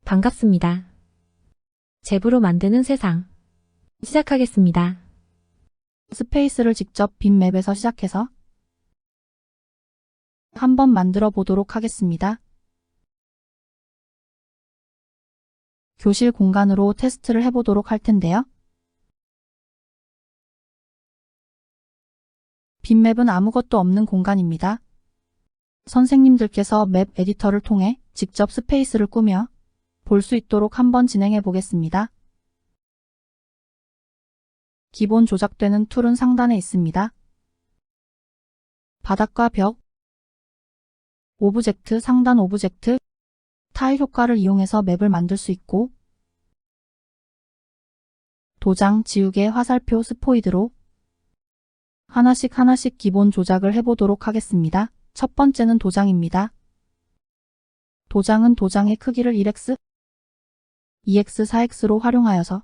반갑습니다. 잽으로 만드는 세상. 시작하겠습니다. 스페이스를 직접 빈 맵에서 시작해서 한번 만들어 보도록 하겠습니다. 교실 공간으로 테스트를 해보도록 할 텐데요. 빈 맵은 아무것도 없는 공간입니다. 선생님들께서 맵 에디터를 통해 직접 스페이스를 꾸며 볼 수 있도록 한번 진행해 보겠습니다. 기본 조작되는 툴은 상단에 있습니다. 바닥과 벽, 오브젝트, 상단 오브젝트, 타일 효과를 이용해서 맵을 만들 수 있고 도장, 지우개, 화살표, 스포이드로 하나씩 기본 조작을 해보도록 하겠습니다. 첫 번째는 도장입니다. 도장은 도장의 크기를 1x, 2x, 4x로 활용하여서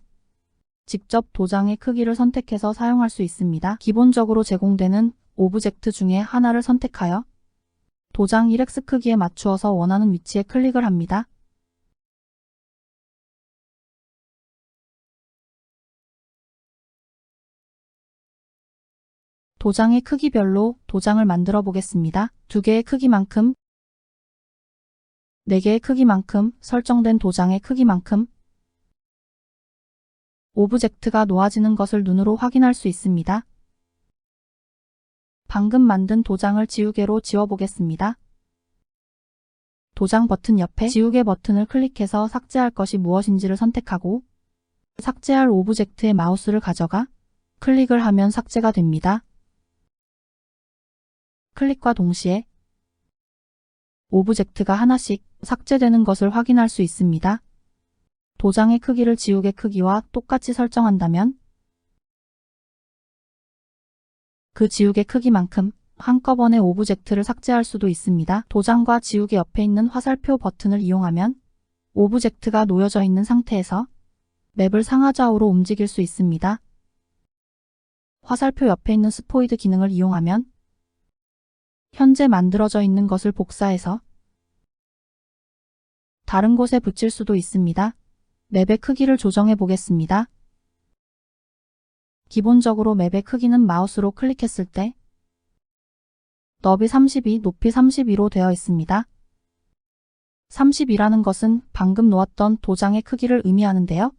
직접 도장의 크기를 선택해서 사용할 수 있습니다. 기본적으로 제공되는 오브젝트 중에 하나를 선택하여 도장 1x 크기에 맞추어서 원하는 위치에 클릭을 합니다. 도장의 크기별로 도장을 만들어 보겠습니다. 2개의 크기만큼, 4개의 크기만큼, 설정된 도장의 크기만큼 오브젝트가 놓아지는 것을 눈으로 확인할 수 있습니다. 방금 만든 도장을 지우개로 지워보겠습니다. 도장 버튼 옆에 지우개 버튼을 클릭해서 삭제할 것이 무엇인지를 선택하고 삭제할 오브젝트의 마우스를 가져가 클릭을 하면 삭제가 됩니다. 클릭과 동시에 오브젝트가 하나씩 삭제되는 것을 확인할 수 있습니다. 도장의 크기를 지우개 크기와 똑같이 설정한다면 그 지우개 크기만큼 한꺼번에 오브젝트를 삭제할 수도 있습니다. 도장과 지우개 옆에 있는 화살표 버튼을 이용하면 오브젝트가 놓여져 있는 상태에서 맵을 상하좌우로 움직일 수 있습니다. 화살표 옆에 있는 스포이드 기능을 이용하면 현재 만들어져 있는 것을 복사해서 다른 곳에 붙일 수도 있습니다. 맵의 크기를 조정해 보겠습니다. 기본적으로 맵의 크기는 마우스로 클릭했을 때 너비 32, 높이 32로 되어 있습니다. 32라는 것은 방금 놓았던 도장의 크기를 의미하는데요.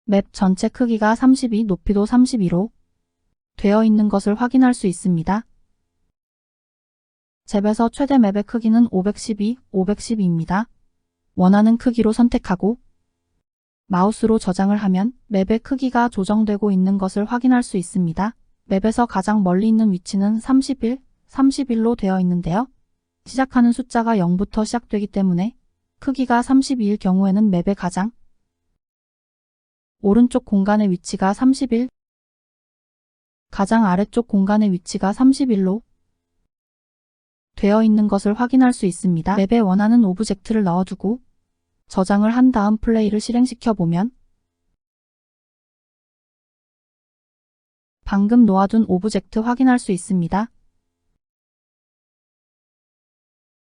맵 전체 크기가 32, 높이도 32로 되어 있는 것을 확인할 수 있습니다. 잽에서 최대 맵의 크기는 512, 512입니다. 원하는 크기로 선택하고 마우스로 저장을 하면 맵의 크기가 조정되고 있는 것을 확인할 수 있습니다. 맵에서 가장 멀리 있는 위치는 31, 31로 되어 있는데요. 시작하는 숫자가 0부터 시작되기 때문에 크기가 32일 경우에는 맵의 가장 오른쪽 공간의 위치가 31, 가장 아래쪽 공간의 위치가 31로 되어 있는 것을 확인할 수 있습니다. 맵에 원하는 오브젝트를 넣어두고 저장을 한 다음 플레이를 실행시켜 보면 방금 놓아둔 오브젝트 확인할 수 있습니다.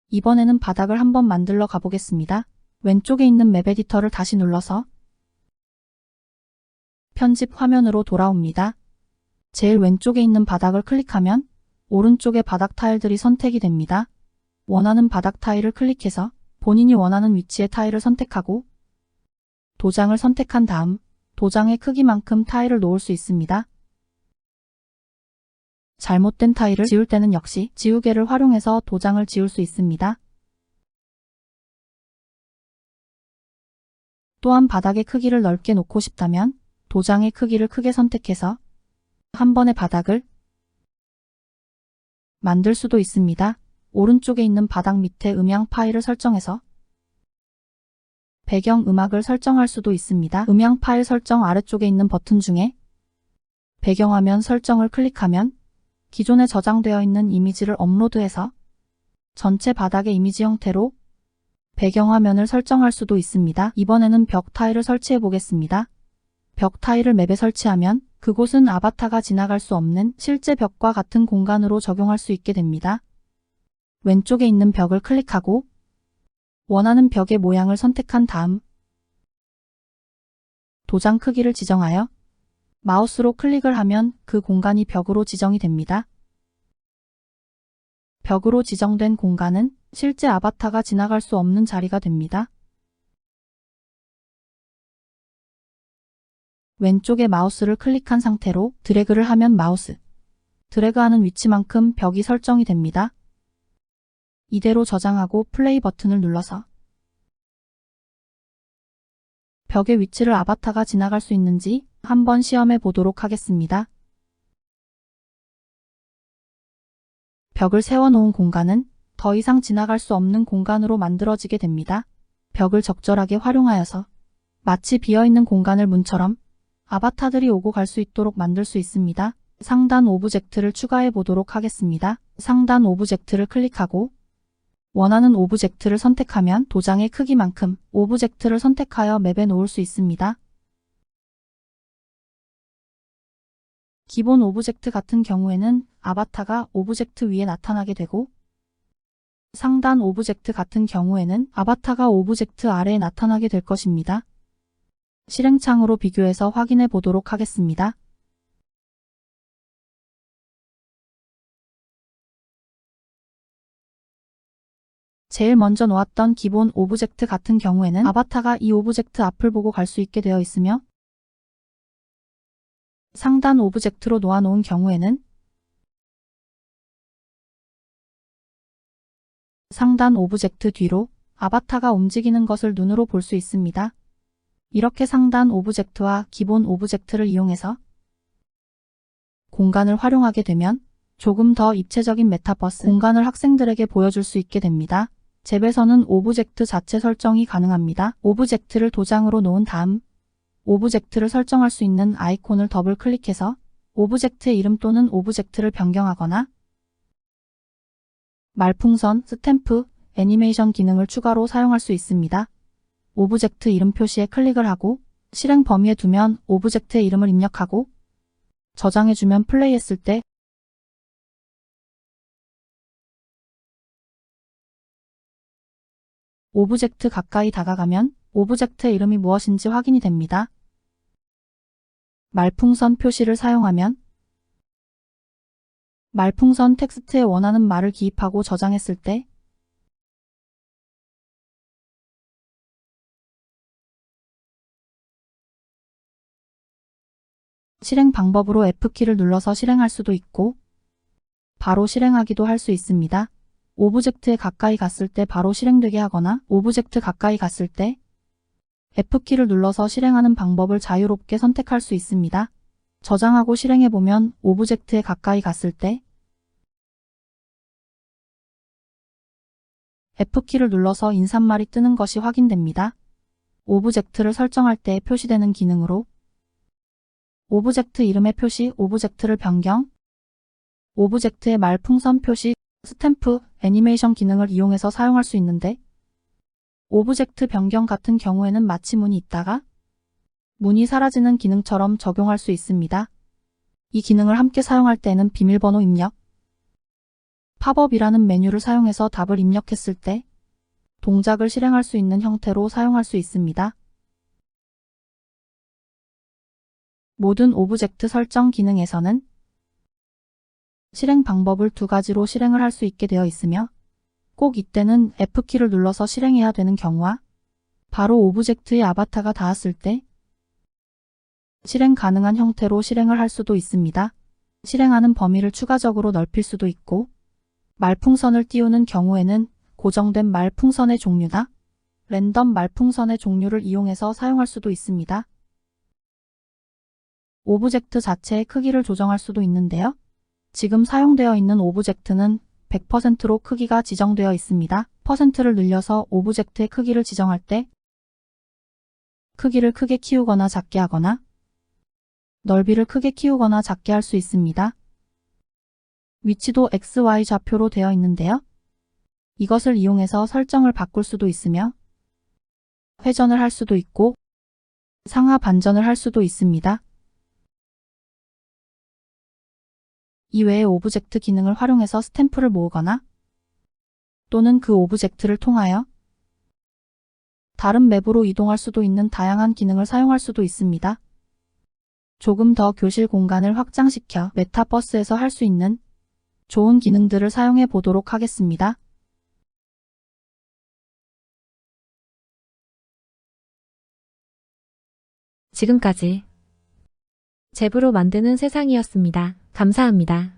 이번에는 바닥을 한번 만들러 가보겠습니다. 왼쪽에 있는 맵 에디터를 다시 눌러서 편집 화면으로 돌아옵니다. 제일 왼쪽에 있는 바닥을 클릭하면 오른쪽의 바닥 타일들이 선택이 됩니다. 원하는 바닥 타일을 클릭해서 본인이 원하는 위치의 타일을 선택하고 도장을 선택한 다음 도장의 크기만큼 타일을 놓을 수 있습니다. 잘못된 타일을 지울 때는 역시 지우개를 활용해서 도장을 지울 수 있습니다. 또한 바닥의 크기를 넓게 놓고 싶다면 도장의 크기를 크게 선택해서 한 번에 바닥을 만들 수도 있습니다. 오른쪽에 있는 바닥 밑에 음향 파일을 설정해서 배경 음악을 설정할 수도 있습니다. 음향 파일 설정 아래쪽에 있는 버튼 중에 배경화면 설정을 클릭하면 기존에 저장되어 있는 이미지를 업로드해서 전체 바닥의 이미지 형태로 배경화면을 설정할 수도 있습니다. 이번에는 벽 타일을 설치해 보겠습니다. 벽 타일을 맵에 설치하면 그곳은 아바타가 지나갈 수 없는 실제 벽과 같은 공간으로 적용할 수 있게 됩니다. 왼쪽에 있는 벽을 클릭하고 원하는 벽의 모양을 선택한 다음 도장 크기를 지정하여 마우스로 클릭을 하면 그 공간이 벽으로 지정이 됩니다. 벽으로 지정된 공간은 실제 아바타가 지나갈 수 없는 자리가 됩니다. 왼쪽에 마우스를 클릭한 상태로 드래그를 하면 마우스 드래그하는 위치만큼 벽이 설정이 됩니다. 이대로 저장하고 플레이 버튼을 눌러서 벽의 위치를 아바타가 지나갈 수 있는지 한번 시험해 보도록 하겠습니다. 벽을 세워놓은 공간은 더 이상 지나갈 수 없는 공간으로 만들어지게 됩니다. 벽을 적절하게 활용하여서 마치 비어있는 공간을 문처럼 아바타들이 오고 갈 수 있도록 만들 수 있습니다. 상단 오브젝트를 추가해 보도록 하겠습니다. 상단 오브젝트를 클릭하고 원하는 오브젝트를 선택하면 도장의 크기만큼 오브젝트를 선택하여 맵에 놓을 수 있습니다. 기본 오브젝트 같은 경우에는 아바타가 오브젝트 위에 나타나게 되고 상단 오브젝트 같은 경우에는 아바타가 오브젝트 아래에 나타나게 될 것입니다. 실행창으로 비교해서 확인해 보도록 하겠습니다. 제일 먼저 놓았던 기본 오브젝트 같은 경우에는 아바타가 이 오브젝트 앞을 보고 갈 수 있게 되어 있으며 상단 오브젝트로 놓아놓은 경우에는 상단 오브젝트 뒤로 아바타가 움직이는 것을 눈으로 볼 수 있습니다. 이렇게 상단 오브젝트와 기본 오브젝트를 이용해서 공간을 활용하게 되면 조금 더 입체적인 메타버스 공간을 학생들에게 보여줄 수 있게 됩니다. 잽에서는 오브젝트 자체 설정이 가능합니다. 오브젝트를 도장으로 놓은 다음 오브젝트를 설정할 수 있는 아이콘을 더블 클릭해서 오브젝트의 이름 또는 오브젝트를 변경하거나 말풍선, 스탬프, 애니메이션 기능을 추가로 사용할 수 있습니다. 오브젝트 이름 표시에 클릭을 하고 실행 범위에 두면 오브젝트의 이름을 입력하고 저장해주면 플레이했을 때 오브젝트 가까이 다가가면 오브젝트의 이름이 무엇인지 확인이 됩니다. 말풍선 표시를 사용하면 말풍선 텍스트에 원하는 말을 기입하고 저장했을 때 실행 방법으로 F키를 눌러서 실행할 수도 있고 바로 실행하기도 할 수 있습니다. 오브젝트에 가까이 갔을 때 바로 실행되게 하거나 오브젝트 가까이 갔을 때 F키를 눌러서 실행하는 방법을 자유롭게 선택할 수 있습니다. 저장하고 실행해보면 오브젝트에 가까이 갔을 때 F키를 눌러서 인사말이 뜨는 것이 확인됩니다. 오브젝트를 설정할 때 표시되는 기능으로 오브젝트 이름의 표시, 오브젝트를 변경, 오브젝트의 말풍선 표시, 스탬프, 애니메이션 기능을 이용해서 사용할 수 있는데 오브젝트 변경 같은 경우에는 마치 문이 있다가 문이 사라지는 기능처럼 적용할 수 있습니다. 이 기능을 함께 사용할 때는 비밀번호 입력, 팝업이라는 메뉴를 사용해서 답을 입력했을 때 동작을 실행할 수 있는 형태로 사용할 수 있습니다. 모든 오브젝트 설정 기능에서는 실행 방법을 두 가지로 실행을 할 수 있게 되어 있으며 꼭 이때는 F키를 눌러서 실행해야 되는 경우와 바로 오브젝트의 아바타가 닿았을 때 실행 가능한 형태로 실행을 할 수도 있습니다. 실행하는 범위를 추가적으로 넓힐 수도 있고 말풍선을 띄우는 경우에는 고정된 말풍선의 종류나 랜덤 말풍선의 종류를 이용해서 사용할 수도 있습니다. 오브젝트 자체의 크기를 조정할 수도 있는데요. 지금 사용되어 있는 오브젝트는 100%로 크기가 지정되어 있습니다. %를 늘려서 오브젝트의 크기를 지정할 때 크기를 크게 키우거나 작게 하거나 넓이를 크게 키우거나 작게 할 수 있습니다. 위치도 XY 좌표로 되어 있는데요. 이것을 이용해서 설정을 바꿀 수도 있으며 회전을 할 수도 있고 상하 반전을 할 수도 있습니다. 이외에 오브젝트 기능을 활용해서 스탬프를 모으거나 또는 그 오브젝트를 통하여 다른 맵으로 이동할 수도 있는 다양한 기능을 사용할 수도 있습니다. 조금 더 교실 공간을 확장시켜 메타버스에서 할 수 있는 좋은 기능들을 사용해 보도록 하겠습니다. 지금까지 잽으로 만드는 세상이었습니다. 감사합니다.